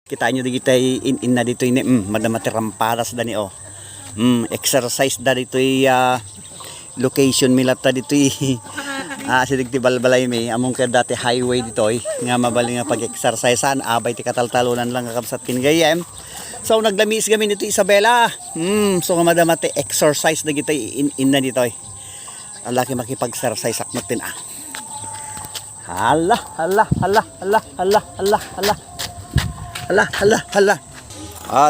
Kita nyo dito in na dito ini madamati ramparas dani oh. Exercise da dito location milata dito sidig ti balbalay mi among ka dati highway dito nga mabali nga pag-exercisean abay ti kataltalunan lang kakabsat kinigayem. So naglamis kami nito Isabela. So nga madamati exercise da kita in na dito Alaki makipag-exercise akmatin Hala.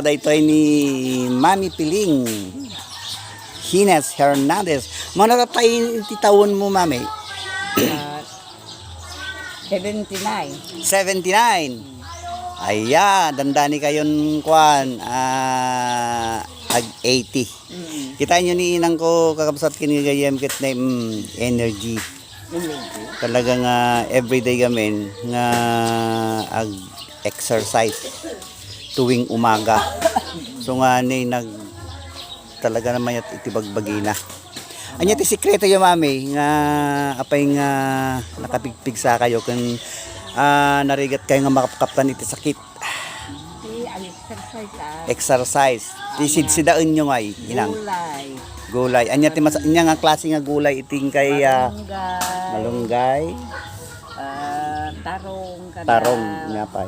Dito ni Mami Piling Hines Hernandez. Mana tatay titawon mo, Mami? 79. 79. Aya, dandani kayon kuan ag 80. Kita nyo ni inang ko kakabsat kinigayem kit na energy. Talagang everyday gamin nga ag exercise tuwing umaga. So nga ni talaga naman yat itibagbagi na. Anya ti sikreto yo mami nga apay nga nakapigpig sa kayo kun narigat kayo nga makapkaptan iti sakit. Exercise. Tisid-sidaan nyo nga inang. Gulay. Anya ti nya nga klase nga gulay iting kay malunggay. Tarong nga pa.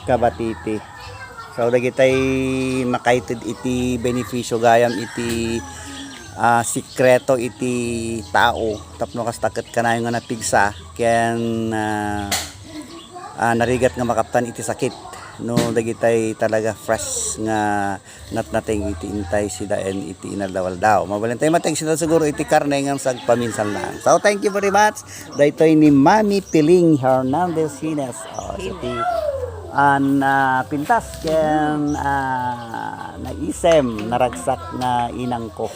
Kabatiti. So dagitay makaited iti benepisyo gayam iti sikreto iti tao tapno kastakit kanayo nga napigsa ken narigat nga makaptan iti sakit no dagitay talaga fresh nga natnating iti intay sidaen iti inaldawal daw mabalin tayo mateng sida siguro iti karne nga sagpaminsan lang. So thank you very much daytoy ni Mami Piling Hernandez Hines iti pintas ken naisem naragsak nga inang ko